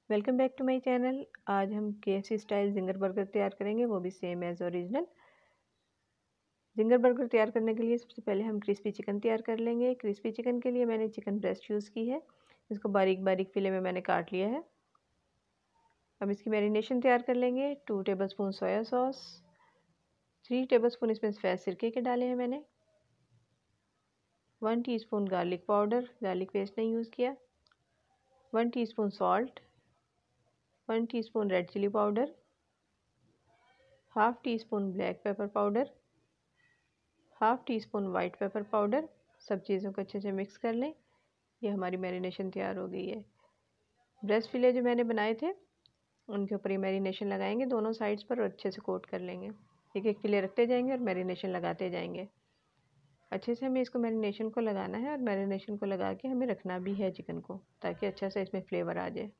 Welcome back to my channel. आज हम KFC style ginger burger तैयार करेंगे, वो भी same as original. Zinger burger तैयार करने के लिए सबसे पहले हम क्रिस्पी चिकन तैयार कर लेंगे। क्रिस्पी चिकन के लिए मैंने चिकन ब्रेस्ट यूज़ की है। इसको बारीक बारीक फिले में मैंने काट लिया है। अब इसकी मैरिनेशन तैयार कर लेंगे। 2 टेबलस्पून सोया सॉस, 3 टेबलस्पून इसमें सफ़ेद सिरके के डाले हैं मैंने। 1 teaspoon garlic powder, garlic paste नहीं यूज़ किया। 1 teaspoon salt, 1 teaspoon red chilli powder, half teaspoon black pepper powder, half teaspoon white pepper powder. सब चीज़ों को अच्छे से मिक्स कर लें। ये हमारी मैरिनेशन तैयार हो गई है। ब्रेस्ट फिले जो मैंने बनाए थे उनके ऊपर ये मैरिनेशन लगाएंगे दोनों साइड्स पर और अच्छे से कोट कर लेंगे। एक एक फिले रखते जाएंगे और मैरिनेशन लगाते जाएंगे। अच्छे से हमें इसको मैरिनेशन को लगाना है और मैरिनेशन को लगा के हमें रखना भी है चिकन को, ताकि अच्छा से इसमें फ्लेवर आ जाए।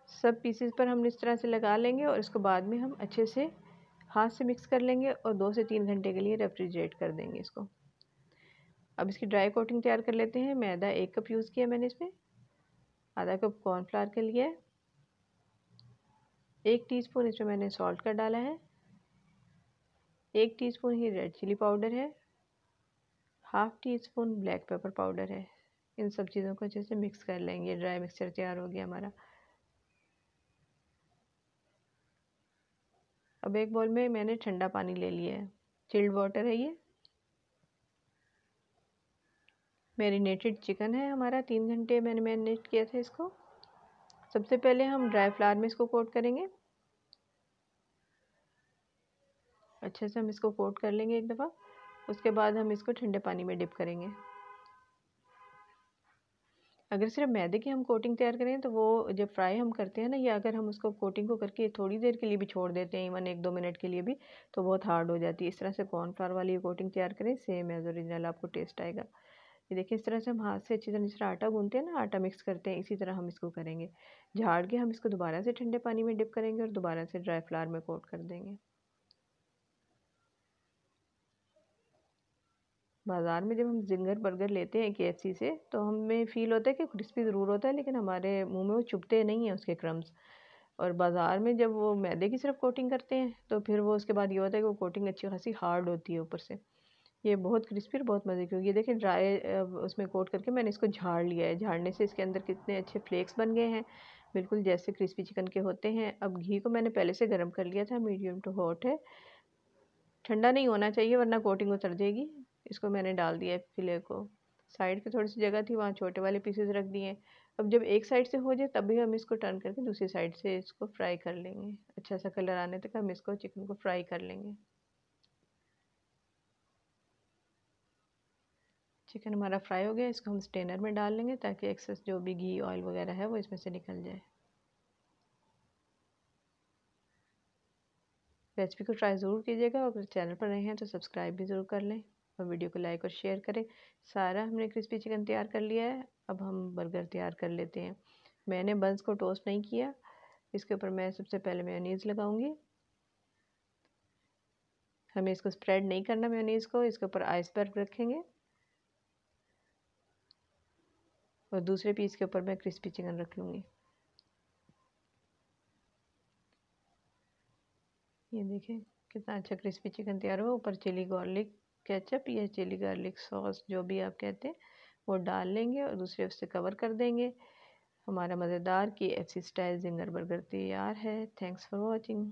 सब पीसेस पर हम इस तरह से लगा लेंगे और इसको बाद में हम अच्छे से हाथ से मिक्स कर लेंगे और 2 से 3 घंटे के लिए रेफ्रिजरेट कर देंगे इसको। अब इसकी ड्राई कोटिंग तैयार कर लेते हैं। मैदा 1 कप यूज़ किया मैंने इसमें। आधा कप कॉर्नफ्लावर का लिया है। 1 टीस्पून इसमें मैंने सॉल्ट का डाला है। 1 टीस्पून ही रेड चिली पाउडर है। Half teaspoon black pepper powder है। इन सब चीज़ों को अच्छे से मिक्स कर लेंगे। ड्राई मिक्सचर तैयार हो गया हमारा। अब एक बाउल में मैंने ठंडा पानी ले लिया है, चिल्ड वाटर है ये। मैरिनेटेड चिकन है हमारा, 3 घंटे मैंने मैरिनेट किया था इसको। सबसे पहले हम ड्राई फ्लावर में इसको कोट करेंगे। अच्छे से हम इसको कोट कर लेंगे एक दफ़ा। उसके बाद हम इसको ठंडे पानी में डिप करेंगे। अगर सिर्फ मैदे की हम कोटिंग तैयार करें तो वो जब फ्राई हम करते हैं ना, या अगर हम उसको कोटिंग को करके थोड़ी देर के लिए भी छोड़ देते हैं, इवन 1-2 मिनट के लिए भी, तो बहुत हार्ड हो जाती है। इस तरह से कॉर्नफ्लावर वाली कोटिंग तैयार करें, सेम एज ओरिजिनल आपको टेस्ट आएगा। ये देखिए, इस तरह से हम हाथ से अच्छी तरह, जिस तरह आटा गूंथते हैं ना, आटा मिक्स करते हैं, इसी तरह हम इसको करेंगे। झाड़ के हम इसको दोबारा से ठंडे पानी में डिप करेंगे और दोबारा से ड्राई फ्लावर में कोट कर देंगे। बाज़ार में जब हम जिंगर बर्गर लेते हैं KFC से, तो हमें फ़ील होता है कि क्रिस्पी ज़रूर होता है, लेकिन हमारे मुंह में वो चुभते नहीं हैं उसके क्रम्स। और बाज़ार में जब वो मैदे की सिर्फ कोटिंग करते हैं, तो फिर वो उसके बाद ये होता है कि वो कोटिंग अच्छी खासी हार्ड होती है ऊपर से। ये बहुत क्रिस्पी और बहुत मज़े की होगी। ये देखिए, ड्राई उसमें कोट करके मैंने इसको झाड़ लिया है। झाड़ने से इसके अंदर कितने अच्छे फ्लेक्स बन गए हैं, बिल्कुल जैसे क्रिस्पी चिकन के होते हैं। अब घी को मैंने पहले से गर्म कर लिया था, मीडियम टू हॉट है। ठंडा नहीं होना चाहिए वरना कोटिंग उतर जाएगी। इसको मैंने डाल दिया है फिले को। साइड पे थोड़ी सी जगह थी, वहाँ छोटे वाले पीसेस रख दिए। अब जब एक साइड से हो जाए तभी हम इसको टर्न करके दूसरी साइड से इसको फ्राई कर लेंगे। अच्छा सा कलर आने तक हम इसको चिकन को फ्राई कर लेंगे। चिकन हमारा फ्राई हो गया। इसको हम स्टेनर में डाल लेंगे ताकि एक्सेस जो भी घी ऑयल वगैरह है वो इसमें से निकल जाए। रेसिपी को ट्राई ज़रूर कीजिएगा। अगर चैनल पर नए हैं तो सब्सक्राइब भी ज़रूर कर लें और वीडियो को लाइक और शेयर करें। सारा हमने क्रिस्पी चिकन तैयार कर लिया है। अब हम बर्गर तैयार कर लेते हैं। मैंने बंस को टोस्ट नहीं किया। इसके ऊपर मैं सबसे पहले मेयोनीज़ लगाऊंगी। हमें इसको स्प्रेड नहीं करना मेयोनीज़ को। इसके ऊपर आइसबर्ग रखेंगे और दूसरे पीस के ऊपर मैं क्रिस्पी चिकन रख लूँगी। ये देखें कितना अच्छा क्रिस्पी चिकन तैयार हुआ। ऊपर चिली गार्लिक केचप या चिली गार्लिक सॉस, जो भी आप कहते हैं, वो डाल लेंगे और दूसरे उससे कवर कर देंगे। हमारा मज़ेदार KFC स्टाइल जिंगर बर्गर तैयार है। Thanks for watching.